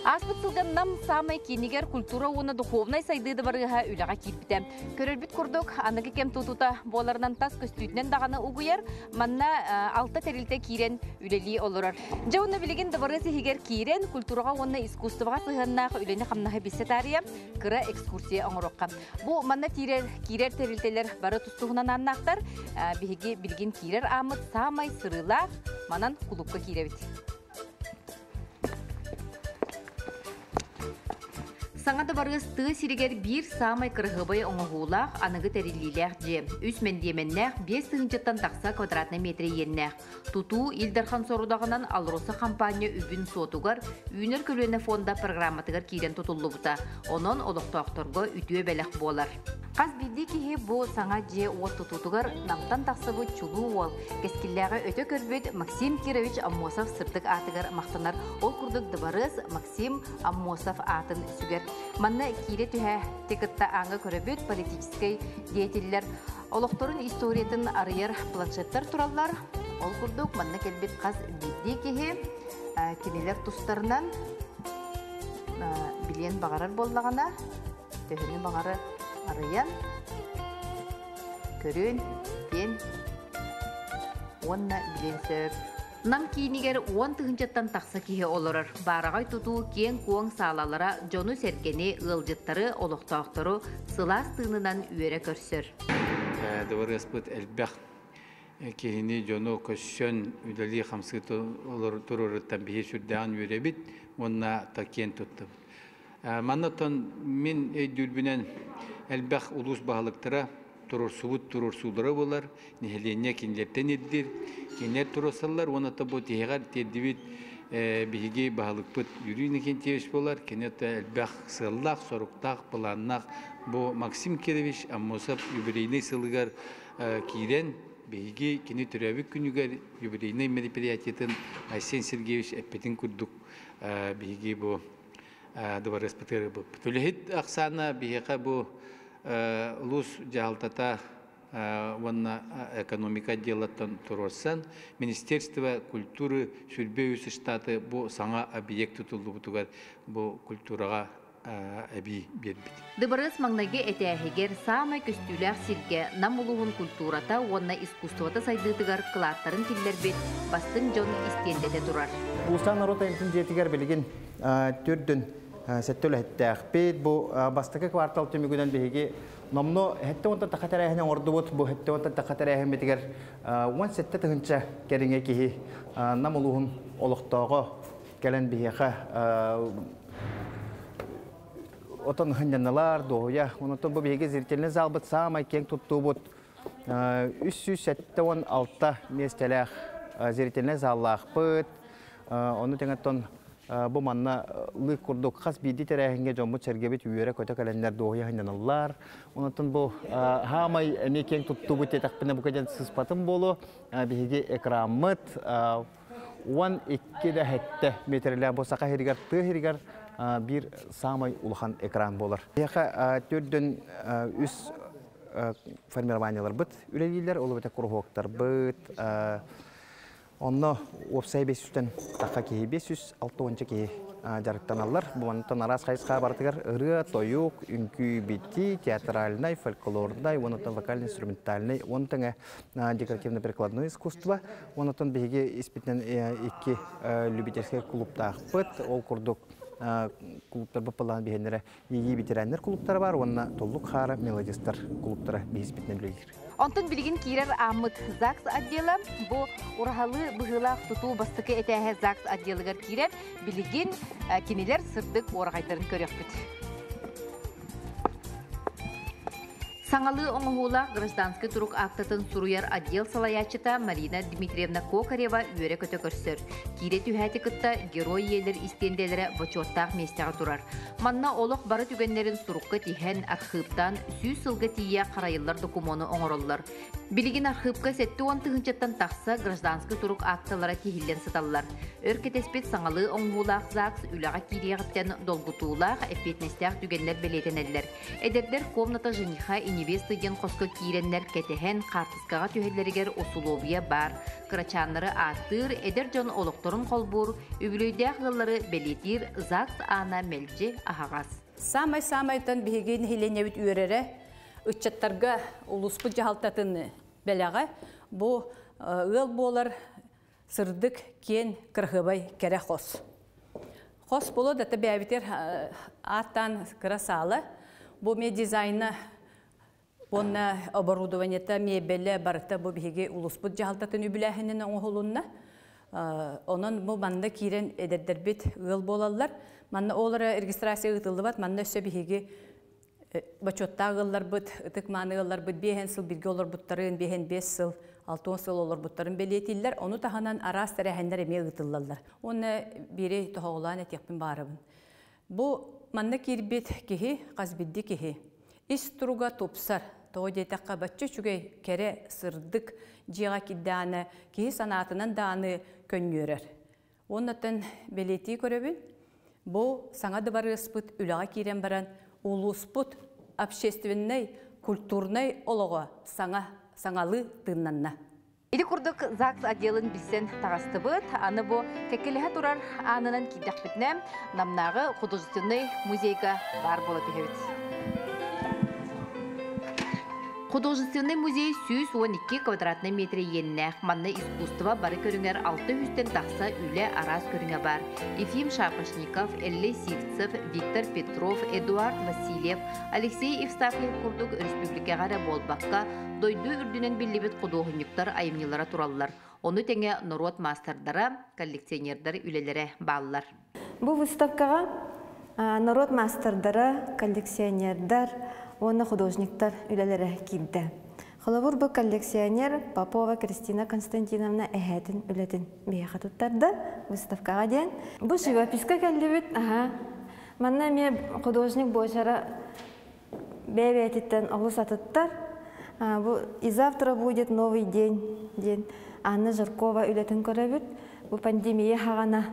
Аспытсылган нам самай кинигер культура уна духовной сайдыды барыға үліға кипті. Көрілбіт күрдік, анығы кем тутута боларынан тас көстүйтінен дағаны угуяр, манна алта тәрілті кирен үлелі олырар. Жауны білеген дыбары сихигер кирен культураға уна искусстваға сығыннақ үлені қамнаға бесетария кыра экскурсия оңырыққа. Бұл манна кирер тәрілтелер бары тұстығынан аннақтар, бігі білген кирер амыт самай сырыла манан кулупқа киребет. Саңады барыз тығы сирегер бір самай кырғыбай оңығулақ анығы тәрелілер же. Үс мендеменнәқ 5 тыңжыттан тақса квадратны метре еннәқ. Туту Илдархан сорудағынан алроса компания үбін сотуғар, үйінер көліне фонда программатығар кейден тұтылы бұта. Онын олықтауқтырғы үтіе бәліқ болар. Қаз білді кеге бұл саңа же от тұтутығар намтан тақсы бұл чулу ол. Кескілләғі өте көрбет Максим Кирович Аммосов сыртық атығар мақтанар. Ол күрдік дыбарыз Максим Аммосов атын сүгер. Манна кире түхә текітті аңы көрбет политическай деятелер. Олықтырын историятын арыяр планшеттер туралар. Ол күрдік манна келбет қаз білді кеге кенелер тұстарынан білен бағарар болдағана төхіні бағары арыян, көрін, кен, онна білен сөп. Нам кейінігер 10 тұғынчаттан тақса кейі олырыр. Барағай тұту кен қуың салалара жону сәркені ғылжыттары, олықтауқтары сылас тығынынан үйері көрсір. Дұвар ғаспыт әлбәқ кейіні жону көшшен үдәлі қамсы тұрырыттан бейе сүрдәғын үйері біт, онна та кен тұтты. Маннатон мен дүрбінен әлбәқ ұлыс бағалықтыра тұрырсуыт тұрырсулары болар, нехелене кенлерттен еддер, кенлер тұрысалар, оны та бұл тегеғар теддебет бейге бағалықпыт юрийны кентевіш болар, кенетті әлбәқ сыллақ, соруқтақ, бұланнақ, бұл Максим Кирович Аммосов юбилейный сылығар кейрен, бейге кене түрәбік күнігер юбилейный мероприятиятын Айсен Сергеевич әппетін күрдік бейге бұл дұбар респектері бұл. Төлехет ақсана бейеқа бұл лус жағалтата ванна экономика делаттан тұрорсан, Министерство культуры сүрбеуісі штаты бұл саңа объект тұтылды бұтығар бұл культураға әбей бербеді. Дыбарыз маңнайге әтәхегер самай көстүләқ сирге намулуғын культурата онна искусствата сайдытығар қылаттарын келдер бет бастың жон истендеде тұрар. Бұлыстан народ әйінтін жетігер білген түрдің сәттілі әттәқпет, бұл бастықы квартал түмігінен бейге номно әтті онтан тақатар әйінен орды бұд, бұл әтті онтан тақатар әйін бетігер он сәтті тұғынша кәріңе кейі намулуғын олықтауғы кәлін бейеға отын ғынянылар доғыя, онытын бұл бейге зертеліне залбыт самай кең тұтту бұд 376 местеләқ зертеліне заллақ бұд, оны теңеттон bu manna lık kurduk khas bidi terehenge jombu çergebet üyere kötü kalenler doğuya hanyanallar. Ondan bu hamay neken tuttu bu tetakpine bu kadar sıspatım bolu bihige ekramıt 12 de hette metreler bu saka herigar tığ bir samay ulhan ekran bolar. Yaka türden üst fermervanyalar bit üleliler olubete kurhoktar bit. Onu website 500'ten takka ki 506 ki jarıktan alır. Bu mantan aras kayıska bartıgar ırı, toyuk, ünkü biti, театральный, фольклорный, онотан вокальный, инструментальный, онотан декоративно-прикладное искусство, онотан беге испитнен iki любительский клубтах пыт, ол курдук клубтар бапалан бегенлere еги бitirenler клубтары бар, онна толлук хара мелодистар клубтары бейспитнен білгер. Онтын білген кейрер амыт ЗАГС отделы, бұл ұрағалы бұғылақ тұту бастықы әтәхе ЗАГС отделығыр кейрер білген кенелер сырдық орғайтарын көрек біт. Саңалы оңығулақ гражданский тұруқ актатын сұруяр отдел салаячыта Марина Дмитриевна Кокарева үйері көті көрсір. Кейре түйәті күтті герой елер истенделері бачоттақ местеға тұрар. Манна олық бары түгенлерін сұруққа тиген архивтан сүй сылғы тие қарайылар докумоны оңыролылар. Білген архивка сәтті 10-тығынчаттан тақса гражданский тұруқ акталара тихілден сыталылар. Өркетеспет саңалы оңығулақ ЗАГС үліға кейреғіптен долгутулақ әпетнестәқ түгенлер белетенелілер. Әдердер комната жениха невестыден қосқы кейреннер кетехен қартысқаға түйелерігер осуловия бар. Кырачанлары аттыр, эдер жон олықтырын қолбур, үбілейді ақылары белетир, ЗАГС ана мелче ағағас. Самай-самайтын бігеген хеленевіт үйерері, үтчаттарға ұлыспы жағалтатын бәліға, бұл ыл болар сырдық кен кірғыбай кәрі қос. Қос болу дәті бәбітер аттан кіра салы. Бұл ме дизайны, онна оборудованиета мебелі барыта бұл бігеге ұлыспыт жағалтатын үбіләхінен оңғылуына. Onun bu manda kiren ederderbet ıl bolallar. Manna olara registrasiya ıtıldı bat. Manna össe bihigi baçotta ıllar bıt, ıtık manı ıllar bıt. Behen sıl birge olur buttarın, behen 5 sıl, 6-10 sıl olur buttarın beliyetiller. Onu tahanan aras terehenler emeye ıtıllarlar. Onu biri toha olan etekbin barabın. Bu manna kirbet kihi, qazbiddi kihi. İstruga topsar. Тоғы детаққа бәтчі чүгей кәрі сырдық жиға кидданы, кейі санатынан даны көннерер. Оннатын белеті көребін, бұл саңады бары ұспыт, үліға керен баран, ұлы ұспыт, общественный, культурный олығы саңалы тыңнанна. Или курдук ЗАГС отделын билсен тағасты бұд, аны бұл кәкеліға тұрар анынан киддақ бітнем, намнағы художественный музейға бар болы түйевіт. Художественный музей 112 квадратный метр еннәк. Манны искусство бары көріңер 600-тен тақса үлі арас көріңе бар. Ефим Шапошников, Элли Сивцев, Виктор Петров, Эдуард Васильев, Алексей Евстафьев күрдік республикаға болбаққа дойду үрдінен білібет құдоғынюктар айымнелара туралылар. Оны тәңе народ мастардары, коллекционердары үлелері балылар. Бұл выставкаға народ мастардары, коллекционердар, оны художниктар үлелері келді. Холовур бұл коллекционер Попова Кристина Константиновна әхәтін үлетін бейіға тұттарды выставкаға ден. Бұл живописка кәлді бүт. Манна ме художник бойшара бәйбәтеттен олы сатыттар. И завтра будет новый день. Анна Жиркова үлетін көрі бүт. Бұл пандемия хағана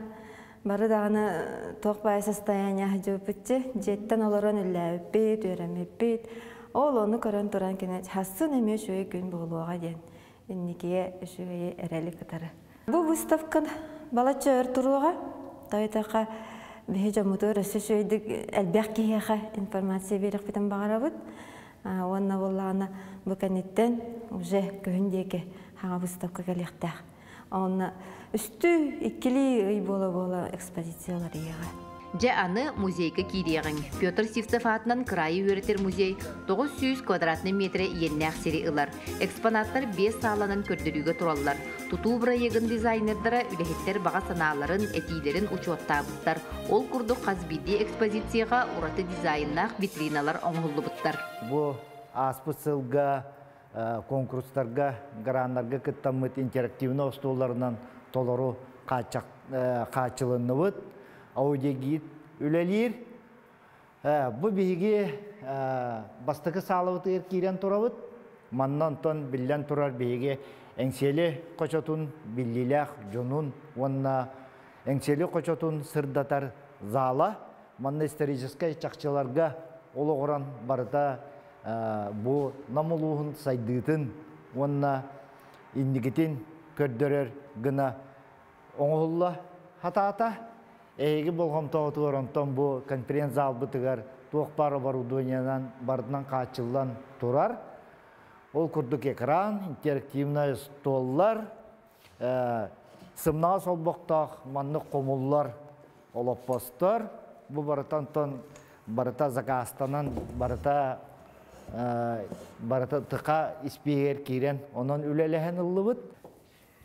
бары дағына тоқпай состояния жөпітті. Жеттен оларын үлләбет, өремепет. Ол оны көрін тұран кене хасын әме шөй күн болуға ден. Иннекеге шөй әрәлі кітары. Бұл выставкан балачы өр тұруға. Тауетақа бейі жамуды өрісі шөйдік әлбәқ кейеға информация берік бітін бағара бұд. Онна болағына бұл кәнеттен уже көхіндеге хаға выставка кәлектәқ. Онна үсті иккілі үй бола экспозициялар еға. Жа аны музейка кирияғын. Петр Сивцев атынан крайы өретер музей 900 квадратный метре еннәқ сері ылар. Экспонаттар 5 саланын көрдірігі тұралылар. Тутубра егін дизайнердары үлехеттер баға саналарын, әтейлерін учуаттабыттар. Ол күрді қазбиді экспозицияға ураты дизайннақ витриналар оңғылы бұттар. Бұл аспы сылға, конкурстарға, гранларға кіттамыт интерактивны остоларынан толыру қачылынны бұд. Аудегит үлелер. Бұл бейге бастықы салывыты еркерен тұрабыд. Маннан тон білден тұрар бейге әңселі қочатун білділәқ жонун. Онна әңселі қочатун сырдатар зала. Манна историческай чақчыларға олы құран барыта бұл намылуғын сайдығытын. Онна индігітін көрдірер гына оңғылла хата-хата. Эйги болғам тоғыты оронтон бұл конференция албытығар тоқпар оборудованиянан бардынан қачылдан тұрар. Ол күрдік экран, интерактивный столлар, сымнаға сол боқтақ манны қомыллар олаппастар. Бұл барытан тон барыта закастанан барыта тықа испегер керен онын үлелеген ұлы бұд.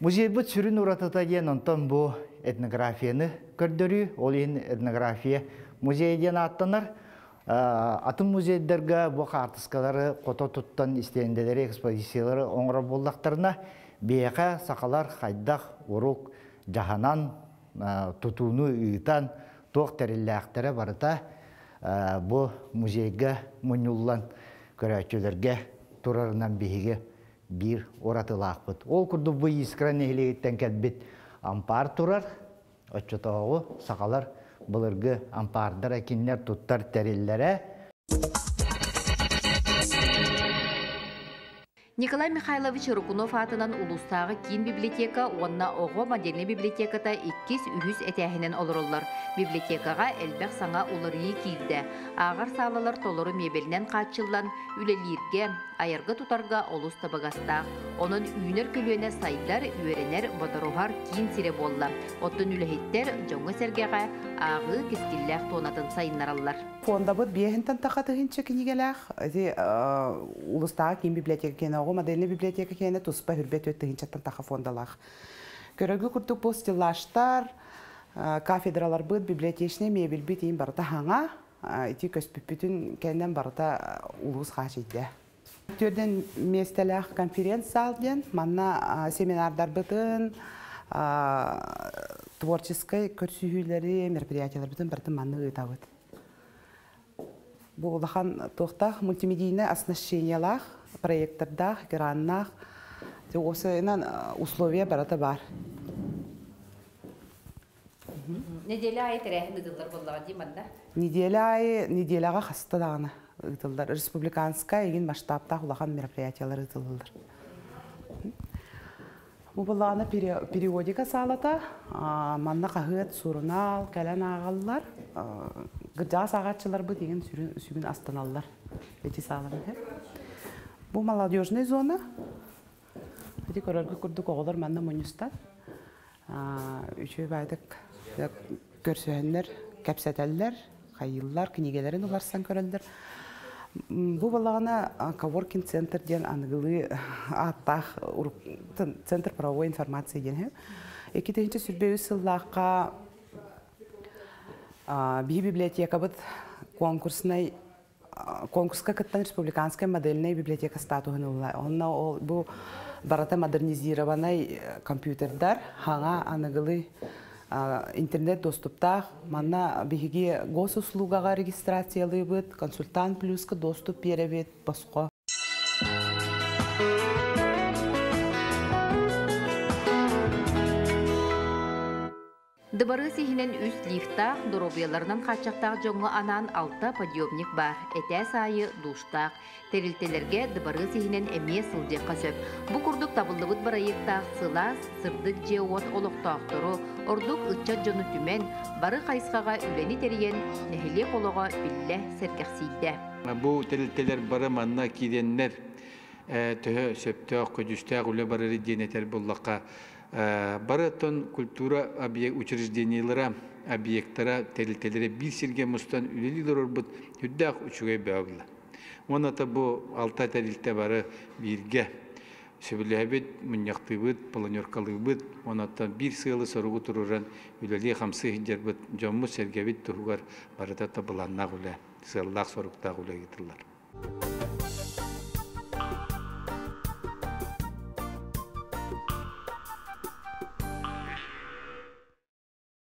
Музей бұд сүрін ұратыта ден онтон бұл этнографияны көрдірі, ол ең этнография музейден аттанар. Атын музейдерге бұл артыскалары қото тұттан істейінделері экспозициялары оңыра болдақтарына бейеқа сақалар қайдақ, ұруқ, жағанан, тұтуыны үйітан, тоқ тәрелләқтері барыта бұл музейге мұнылан көрәтчілерге тұрарынан бейге bir oratılaq bud. Ol kurdu bu iskran ehliyetten kelbit ampar turar. Öçötoğu sakalar bulurgu ampardar ekinler tuttar terillere. Николай Михайлович Рукунов атынан улустағы кин библиотека, онна оғы модельный библиотеката 200 этәхінен олырылыр. Библиотекаға әлбәқ саңа улырығы кейді. Ағар салалар толыры мебелінен қатшылдан үлелерге, айырғы тұтарға олыс табығастақ. Onun үйінер көлуіне сайдар, үйеренер, бодырухар кин сире болла. Оттын үлехеттер жоңы сәргеға ағы кескілләқ тонатын сайынаралар. Фонда бұд бейхінтен тақатығыншы кенегеләқ. Улыстағы кин библиотека кені, оғы модельный библиотека кені тұспа хүрбет өттігіншеттен тақа фондалақ. Көрігі күртік бұл стеллаштар, кафедралар бұд, библиотечный мебель біт ең барыта хаңа, ити көспіп бүтін кәнден барыта улыс қашыйды. Түрден местеләқ конференция алден, манна семинардар бұтын, творческой көрсүйілері, мероприятиялар бұтын біртін манны ұйтауыд. Бұл олақан тоқтақ мультимедийный оснащениялақ, проектордақ, граннақ, осы условия барата бар. Неделі айы тірәхін ұдылар болуға дейманда? Неделяға қасты дағына ұдылдар. Республиканская еген масштабтақ олақан мероприятиялар ұдылдар. Бұл болағына периодика салата, манна қағыт, сурынал, кәлін ағалылар, ғыржаға сағатшылар бұл деген сүйгін астаналылар. Өте саланы. Бұл молодежный зона. Өте көрергі күрдік оғылар манна мұныстан. Үші байдық көрсөһөннөр, кәпсәтәлләр, қайыллар, книгелерін оларсан көрелдер. Бұл балағына коворкинг центр ден анығылы аттақ центр правовой информации ден. Екетінші сүрбеуі сыллаққа бей библиотека бұд конкурсқа кыттан республиканская модельная библиотека статуғын олай. Онна бұл барата модернизированный компьютердар, хаңа анығылы интернет доступтақ, манна бігіге госуслугаға регистрациялы бұд, консультант плюсқа доступ беребет басқа. Дыбары сихинен үс лифтақ, доробияларынан қатшақтақ жоңғы анан алта подъемник бар. Әтә сайы душтақ. Терілтелерге дыбары сихинен әме сылдек қасөп. Бұ күрдік табылдығыт барайықтақ сылас, сырдық жеуот олықтақтыру, ордық ұтчат жоны түмен, бары қайсқаға үлені теріен, нәхіле қолыға білі сәркәқсейді. Бұ терілтелер бары манна кейденлер түхі сөптіғ, көдістіғ, үлі барыры денетер бұллаққа барытон культура учреждениялара, объекттара, терилтелере бир сирге мустан үлелилер орбут хүддақ учугай бәғылы. Оната бұ алта терилте бары бирге сөбіләбет, мұняқтыбыт, планеркалыбыт, онаттан бир сылы соруғы тұруран үлелі қамсы хиджарбыт, жомму сергебет тұғығар барыта табыланнақ үлі, сыллақ соруқтақ үлі кетілер.